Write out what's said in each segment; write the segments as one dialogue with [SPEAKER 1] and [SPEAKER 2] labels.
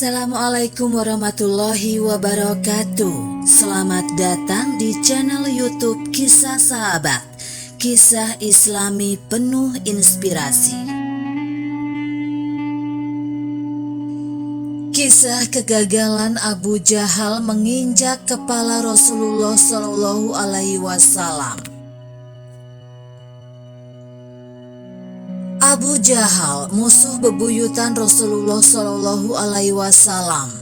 [SPEAKER 1] Assalamualaikum warahmatullahi wabarakatuh. Selamat datang di channel YouTube Kisah Sahabat, kisah Islami penuh inspirasi. Kisah kegagalan Abu Jahal menginjak kepala Rasulullah Shallallahu Alaihi Wasallam. Abu Jahal, musuh bebuyutan Rasulullah Shallallahu Alaihi Wasallam.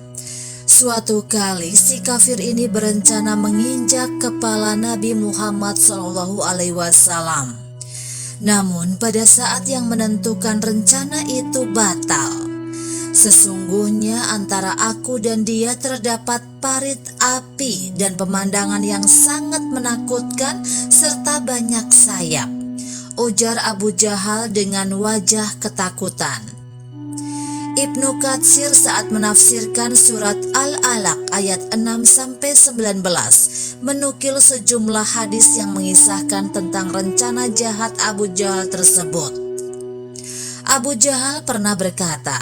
[SPEAKER 1] Suatu kali si kafir ini berencana menginjak kepala Nabi Muhammad Shallallahu Alaihi Wasallam. Namun pada saat yang menentukan rencana itu batal. Sesungguhnya antara aku dan dia terdapat parit api dan pemandangan yang sangat menakutkan serta banyak sayap, ujar Abu Jahal dengan wajah ketakutan. Ibnu Katsir saat menafsirkan surat Al-Alaq ayat 6-19 menukil sejumlah hadis yang mengisahkan tentang rencana jahat Abu Jahal tersebut. Abu Jahal pernah berkata,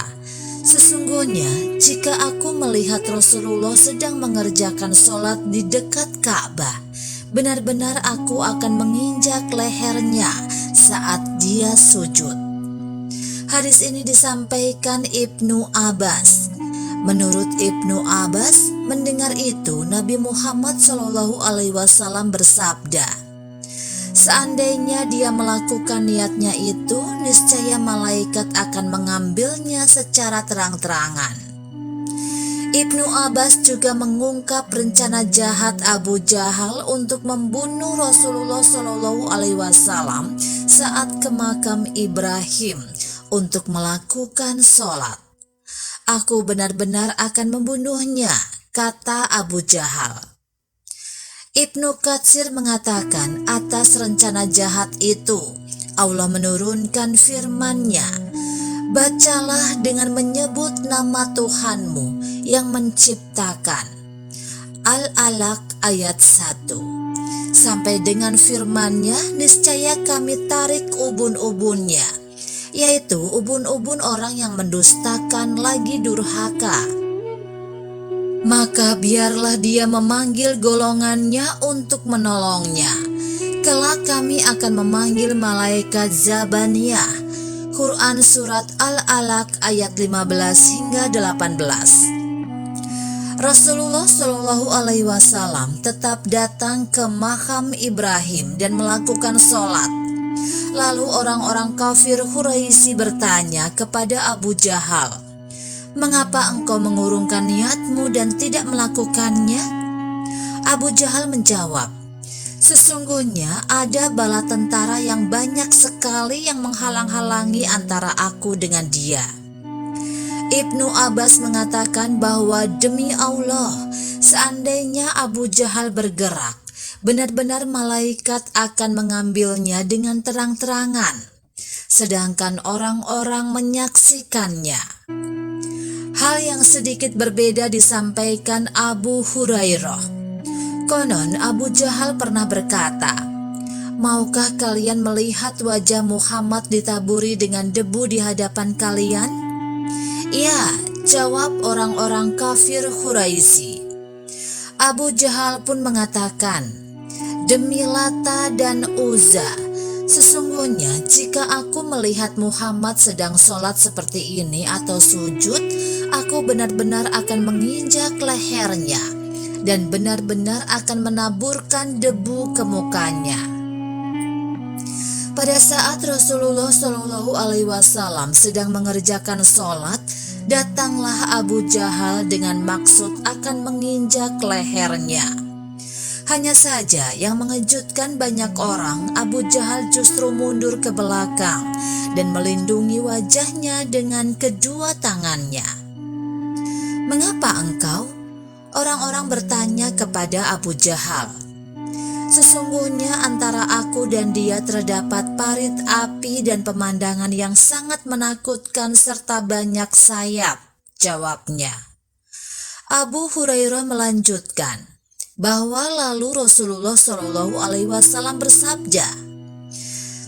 [SPEAKER 1] "Sesungguhnya jika aku melihat Rasulullah sedang mengerjakan sholat di dekat Ka'bah, benar-benar aku akan menginjak lehernya saat dia sujud." Hadis ini disampaikan Ibnu Abbas. Menurut Ibnu Abbas, mendengar itu Nabi Muhammad SAW bersabda, "Seandainya dia melakukan niatnya itu, niscaya malaikat akan mengambilnya secara terang-terangan." Ibnu Abbas juga mengungkap rencana jahat Abu Jahal untuk membunuh Rasulullah Shallallahu Alaihi Wasallam saat ke makam Ibrahim untuk melakukan sholat. "Aku benar-benar akan membunuhnya," kata Abu Jahal. Ibnu Katsir mengatakan atas rencana jahat itu Allah menurunkan firman-Nya, "Bacalah dengan menyebut nama Tuhanmu yang menciptakan." Al-Alaq ayat 1. Sampai dengan firman-Nya, "Niscaya kami tarik ubun-ubunnya," yaitu ubun-ubun orang yang mendustakan lagi durhaka. "Maka biarlah dia memanggil golongannya untuk menolongnya. Kelak kami akan memanggil malaikat Zabaniyah." Quran Surat Al-Alaq ayat 15-18. Rasulullah Shallallahu Alaihi Wasallam tetap datang ke makam Ibrahim dan melakukan sholat. Lalu orang-orang kafir Quraisy bertanya kepada Abu Jahal, "Mengapa engkau mengurungkan niatmu dan tidak melakukannya?" Abu Jahal menjawab, "Sesungguhnya ada bala tentara yang banyak sekali yang menghalang-halangi antara aku dengan dia." Ibnu Abbas mengatakan bahwa demi Allah, seandainya Abu Jahal bergerak, benar-benar malaikat akan mengambilnya dengan terang-terangan, sedangkan orang-orang menyaksikannya. Hal yang sedikit berbeda disampaikan Abu Hurairah. Konon Abu Jahal pernah berkata, "Maukah kalian melihat wajah Muhammad ditaburi dengan debu di hadapan kalian?" "Ya," jawab orang-orang kafir Quraisy. Abu Jahal pun mengatakan, "Demi Lata dan Uzza, sesungguhnya jika aku melihat Muhammad sedang sholat seperti ini atau sujud, aku benar-benar akan menginjak lehernya dan benar-benar akan menaburkan debu ke mukanya." Pada saat Rasulullah Shallallahu Alaihi Wasallam sedang mengerjakan sholat, datanglah Abu Jahal dengan maksud akan menginjak lehernya. Hanya saja yang mengejutkan banyak orang, Abu Jahal justru mundur ke belakang dan melindungi wajahnya dengan kedua tangannya. "Mengapa engkau?" orang-orang bertanya kepada Abu Jahal. "Sesungguhnya antara aku dan dia terdapat parit api dan pemandangan yang sangat menakutkan serta banyak sayap," jawabnya. Abu Hurairah melanjutkan bahwa lalu Rasulullah Shallallahu Alaihi Wasallam bersabda,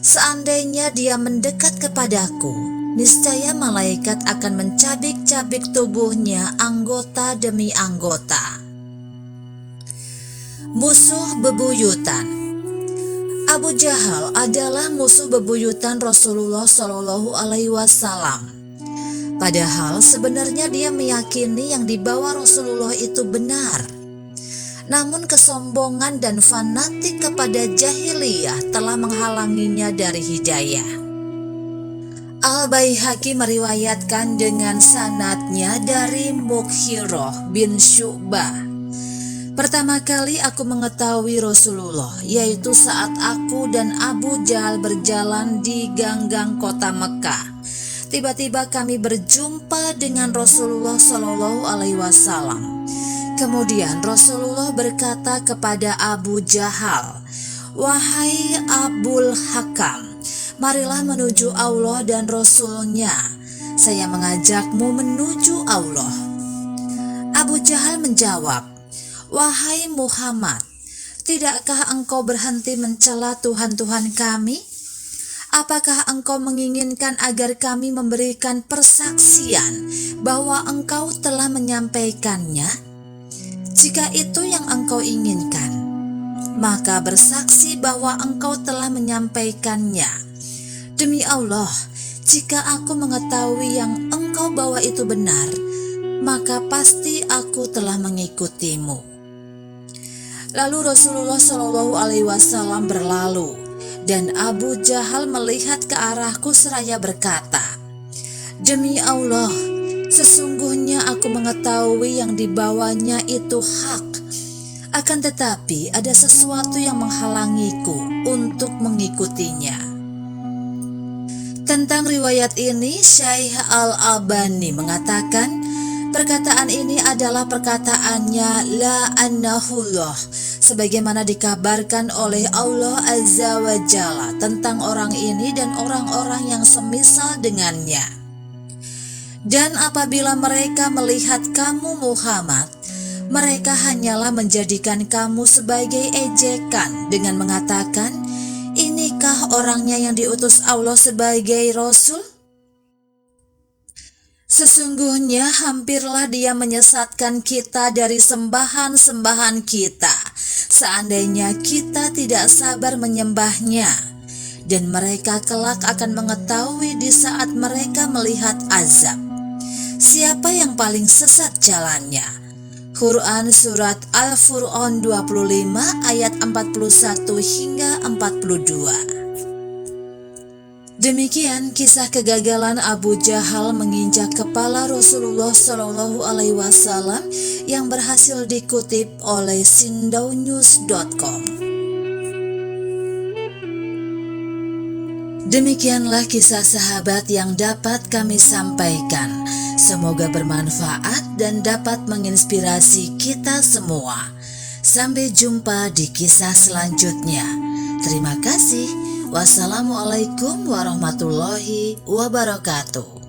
[SPEAKER 1] "Seandainya dia mendekat kepadaku, niscaya malaikat akan mencabik-cabik tubuhnya anggota demi anggota. Musuh bebuyutan. Abu Jahal adalah musuh bebuyutan Rasulullah Shallallahu Alaihi Wasallam. Padahal sebenarnya dia meyakini yang dibawa Rasulullah itu benar. Namun kesombongan dan fanatik kepada jahiliyah telah menghalanginya dari hidayah. Al-Baihaqi meriwayatkan dengan sanadnya dari Mughirah bin Syu'bah. Pertama kali aku mengetahui Rasulullah, yaitu saat aku dan Abu Jahal berjalan di gang-gang kota Mekah. Tiba-tiba kami berjumpa dengan Rasulullah Shallallahu Alaihi Wasallam. Kemudian Rasulullah berkata kepada Abu Jahal, "Wahai Abul Hakam, marilah menuju Allah dan Rasul-Nya. Saya mengajakmu menuju Allah." Abu Jahal menjawab, "Wahai Muhammad, tidakkah engkau berhenti mencela Tuhan-Tuhan kami? Apakah engkau menginginkan agar kami memberikan persaksian bahwa engkau telah menyampaikannya? Jika itu yang engkau inginkan, maka bersaksi bahwa engkau telah menyampaikannya. Demi Allah, jika aku mengetahui yang engkau bawa itu benar, maka pasti aku telah mengikutimu." Lalu Rasulullah Shallallahu Alaihi Wasallam berlalu, dan Abu Jahal melihat ke arahku seraya berkata, "Demi Allah, sesungguhnya aku mengetahui yang dibawanya itu hak. Akan tetapi ada sesuatu yang menghalangiku untuk mengikutinya." Tentang riwayat ini, Syekh Al-Albani mengatakan, perkataan ini adalah perkataannya la'annahullah, sebagaimana dikabarkan oleh Allah Azza wa Jalla tentang orang ini dan orang-orang yang semisal dengannya. Dan apabila mereka melihat kamu Muhammad, mereka hanyalah menjadikan kamu sebagai ejekan dengan mengatakan, "Inikah orangnya yang diutus Allah sebagai Rasul?" Sesungguhnya hampirlah dia menyesatkan kita dari sembahan-sembahan kita, seandainya kita tidak sabar menyembahnya. Dan mereka kelak akan mengetahui di saat mereka melihat azab, siapa yang paling sesat jalannya. Quran Surat Al-Furqan 25 ayat 41 hingga 42. Demikian kisah kegagalan Abu Jahal menginjak kepala Rasulullah Shallallahu Alaihi Wasallam yang berhasil dikutip oleh sindaunews.com. Demikianlah kisah sahabat yang dapat kami sampaikan. Semoga bermanfaat dan dapat menginspirasi kita semua. Sampai jumpa di kisah selanjutnya. Terima kasih. Wassalamualaikum warahmatullahi wabarakatuh.